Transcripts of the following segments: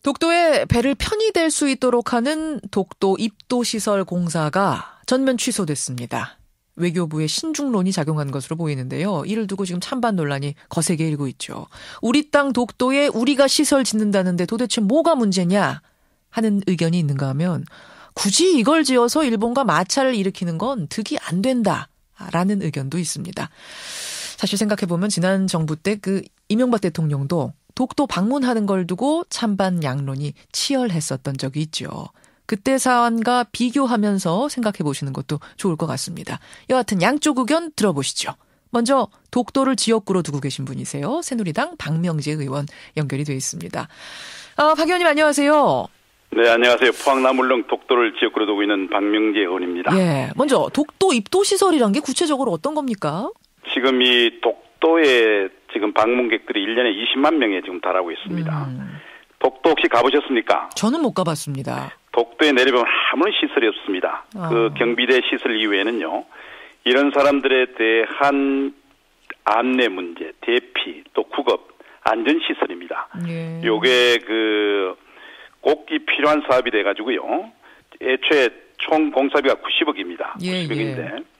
독도에 배를 편히 댈 수 있도록 하는 독도 입도시설 공사가 전면 취소됐습니다. 외교부의 신중론이 작용한 것으로 보이는데요. 이를 두고 지금 찬반 논란이 거세게 일고 있죠. 우리 땅 독도에 우리가 시설 짓는다는데 도대체 뭐가 문제냐 하는 의견이 있는가 하면 굳이 이걸 지어서 일본과 마찰을 일으키는 건 득이 안 된다라는 의견도 있습니다. 사실 생각해보면 지난 정부 때 이명박 대통령도 독도 방문하는 걸 두고 찬반 양론이 치열했었던 적이 있죠. 그때 사안과 비교하면서 생각해 보시는 것도 좋을 것 같습니다. 여하튼 양쪽 의견 들어보시죠. 먼저 독도를 지역구로 두고 계신 분이세요. 새누리당 박명재 의원 연결이 되어 있습니다. 박 의원님 안녕하세요. 네, 안녕하세요. 포항나물릉 독도를 지역구로 두고 있는 박명재 의원입니다. 예, 먼저 독도 입도시설이란 게 구체적으로 어떤 겁니까? 지금 이 독도에 지금 방문객들이 1년에 20만 명에 지금 달하고 있습니다. 독도 혹시 가보셨습니까? 저는 못 가봤습니다. 독도에 내려보면 아무런 시설이 없습니다. 그 경비대 시설 이외에는요. 이런 사람들에 대한 안내 문제, 대피, 또 구급, 안전시설입니다. 예. 요게 꼭 필요한 사업이 돼가지고요. 애초에 총 공사비가 90억입니다. 예, 90억인데. 예.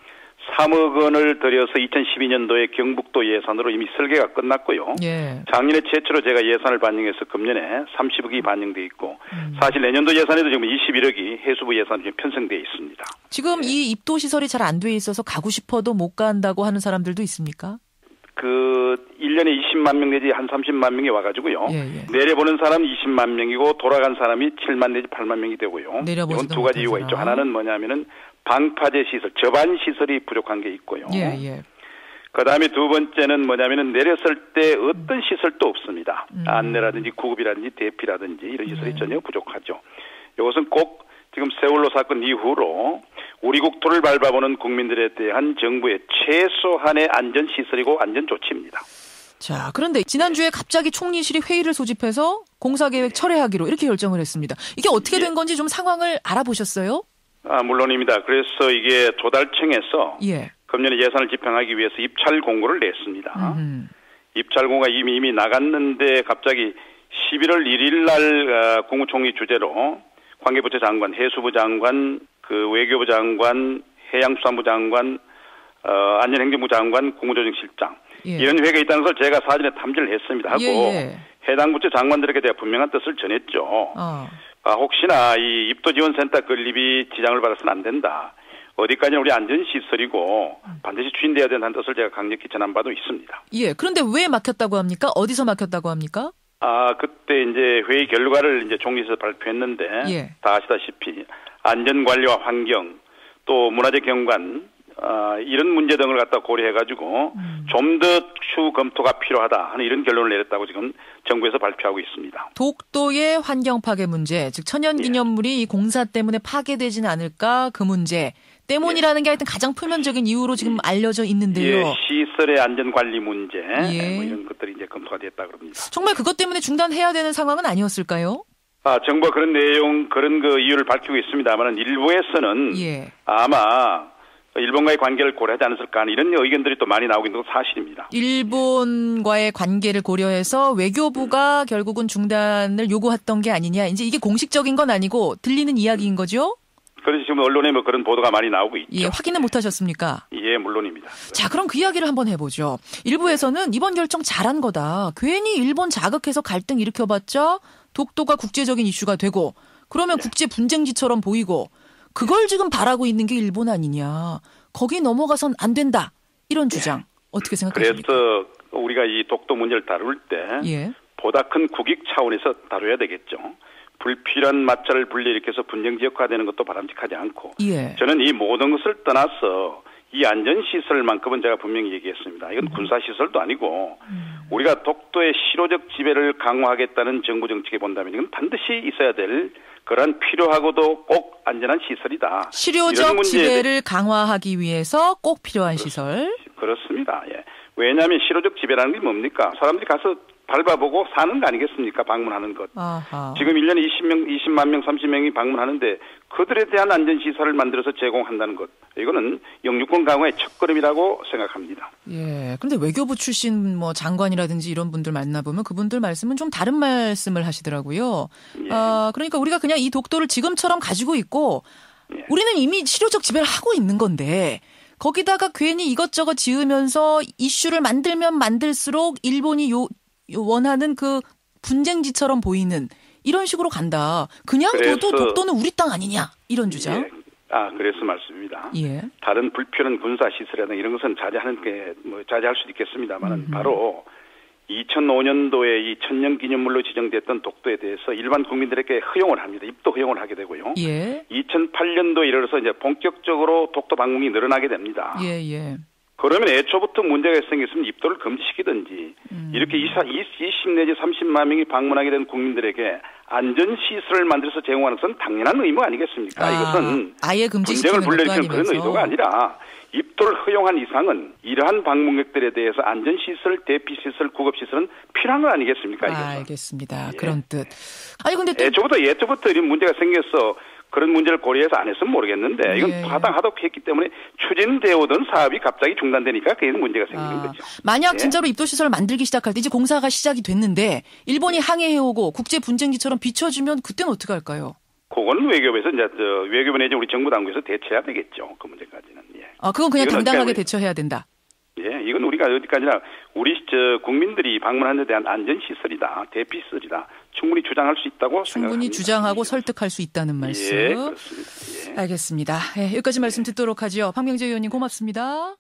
3억 원을 들여서 2012년도에 경북도 예산으로 이미 설계가 끝났고요. 예. 작년에 최초로 제가 예산을 반영해서 금년에 30억이 반영돼 있고 사실 내년도 예산에도 지금 21억이 해수부 예산이 편성돼 있습니다. 지금 예. 이 입도시설이 잘 안 돼 있어서 가고 싶어도 못 간다고 하는 사람들도 있습니까? 1년에 20만 명 내지 한 30만 명이 와가지고요. 예, 예. 내려보는 사람은 20만 명이고 돌아간 사람이 7만 내지 8만 명이 되고요. 이건 두 가지 이유가 있죠. 하나는 뭐냐면은 방파제 시설, 저반 시설이 부족한 게 있고요. 예, 예. 그다음에 두 번째는 뭐냐면은 내렸을 때 어떤 시설도 없습니다. 안내라든지 구급이라든지 대피라든지 이런 시설이 전혀 부족하죠. 이것은 꼭 지금 세월호 사건 이후로 우리 국토를 밟아보는 국민들에 대한 정부의 최소한의 안전시설이고 안전조치입니다. 자, 그런데 지난주에 갑자기 총리실이 회의를 소집해서 공사계획 철회하기로 이렇게 결정을 했습니다. 이게 어떻게 된 건지 좀 상황을 알아보셨어요? 물론입니다. 그래서 이게 조달청에서 예. 금년에 예산을 집행하기 위해서 입찰 공고를 냈습니다. 입찰 공고가 이미 나갔는데 갑자기 11월 1일 날 국무총리 주재로 관계부처 장관, 해수부 장관, 외교부 장관, 해양수산부 장관, 안전행정부 장관, 국무조정실장 예. 이런 회의가 있다는 것을 제가 사전에 탐지를 했습니다. 하고 예. 해당 부처 장관들에게 대해 분명한 뜻을 전했죠. 혹시나 이 입도지원센터 건립이 지장을 받아서는 안 된다. 어디까지나 우리 안전시설이고 반드시 추진돼야 된다는 뜻을 제가 강력히 전한 바도 있습니다. 예. 그런데 왜 막혔다고 합니까? 어디서 막혔다고 합니까? 그때 이제 회의 결과를 이제 총리에서 발표했는데 예. 다 아시다시피 안전관리와 환경 또 문화재 경관 이런 문제 등을 갖다 고려해가지고 좀 더 추후 검토가 필요하다 하는 이런 결론을 내렸다고 지금 정부에서 발표하고 있습니다. 독도의 환경 파괴 문제, 즉 천연기념물이 이 공사 때문에 파괴되지는 않을까 그 문제 때문이라는 게 하여튼 가장 표면적인 이유로 지금 알려져 있는데요. 예, 시설의 안전관리 문제 예. 이런 것들이 이제 검토가 됐다 그럽니다. 정말 그것 때문에 중단해야 되는 상황은 아니었을까요? 정부가 그런 내용, 그런 이유를 밝히고 있습니다만 일부에서는 예. 아마 일본과의 관계를 고려하지 않았을까 하는 이런 의견들이 또 많이 나오고 있는 건 사실입니다. 일본과의 관계를 고려해서 외교부가 결국은 중단을 요구했던 게 아니냐. 이제 이게 공식적인 건 아니고 들리는 이야기인 거죠? 그래서 지금 언론에 그런 보도가 많이 나오고 있죠. 예, 확인은 못 하셨습니까? 예, 물론입니다. 자, 그럼 그 이야기를 한번 해보죠. 일부에서는 이번 결정 잘한 거다. 괜히 일본 자극해서 갈등 일으켜봤자 독도가 국제적인 이슈가 되고 그러면 국제 분쟁지처럼 보이고 그걸 지금 바라고 있는 게 일본 아니냐. 거기 넘어가선 안 된다. 이런 주장. 어떻게 생각하십니까? 그래서 우리가 이 독도 문제를 다룰 때 예. 보다 큰 국익 차원에서 다뤄야 되겠죠. 불필요한 마찰을 불러일으켜서 분쟁지역화되는 것도 바람직하지 않고 예. 저는 이 모든 것을 떠나서 이 안전시설만큼은 제가 분명히 얘기했습니다. 이건 군사시설도 아니고 우리가 독도의 실효적 지배를 강화하겠다는 정부 정책에 본다면 이건 반드시 있어야 될 그러한 필요하고도 꼭 안전한 시설이다. 실효적 지배를 강화하기 위해서 꼭 필요한 시설. 그렇습니다. 예. 왜냐하면 실효적 지배라는 게 뭡니까? 사람들이 가서 밟아보고 사는 거 아니겠습니까? 방문하는 것. 아하. 지금 1년에 20만 명, 30명이 방문하는데 그들에 대한 안전시설을 만들어서 제공한다는 것. 이거는 영유권 강화의 첫걸음이라고 생각합니다. 예. 근데 외교부 출신 뭐 장관이라든지 이런 분들 만나보면 그분들 말씀은 좀 다른 말씀을 하시더라고요. 예. 그러니까 우리가 그냥 이 독도를 지금처럼 가지고 있고 예. 우리는 이미 실효적 지배를 하고 있는 건데 거기다가 괜히 이것저것 지으면서 이슈를 만들면 만들수록 일본이 원하는 그 분쟁지처럼 보이는 이런 식으로 간다. 그냥 둬도 독도는 우리 땅 아니냐 이런 주장. 예. 그래서 말씀입니다. 예. 다른 불필요한 군사 시설이나 이런 것은 자제할 수도 있겠습니다만은 바로 2005년도에 이 천년 기념물로 지정됐던 독도에 대해서 일반 국민들에게 허용을 합니다. 입도 허용을 하게 되고요. 예. 2008년도에 이르러서 이제 본격적으로 독도 방문이 늘어나게 됩니다. 예. 그러면 애초부터 문제가 생겼으면 입도를 금지시키든지 이렇게 20 내지 30만 명이 방문하게 된 국민들에게 안전시설을 만들어서 제공하는 것은 당연한 의무 아니겠습니까? 이것은 아예 금지시키는 분쟁을 불러일으키는 그런 의도가 아니라 입도를 허용한 이상은 이러한 방문객들에 대해서 안전시설, 대피시설, 구급시설은 필요한 거 아니겠습니까? 이것은. 알겠습니다. 예. 그런 뜻. 아니 근데 또 애초부터 이런 문제가 생겨서 그런 문제를 고려해서 안 했으면 모르겠는데 이건 타당하다고 했기 때문에 추진되어 오던 사업이 갑자기 중단되니까 그게 문제가 생기는 거죠. 만약 진짜로 입도시설을 만들기 시작할 때 이제 공사가 시작이 됐는데 일본이 항해해오고 국제 분쟁지처럼 비춰주면 그때는 어떻게 할까요? 그거는 외교부에서 이제 외교부 내지 우리 정부 당국에서 대처해야 되겠죠. 그 문제까지는. 예. 그건 그냥 당당하게 대처해야 된다. 예, 이건 우리가 어디까지나 우리 국민들이 방문하는 데 대한 안전시설이다, 대피시설이다 충분히 주장할 수 있다고 생각합니다. 충분히 주장하고 설득할 수 있다는 말씀. 예, 그렇습니다. 예. 알겠습니다. 예, 여기까지 말씀 듣도록 하죠. 박명재 의원님 고맙습니다.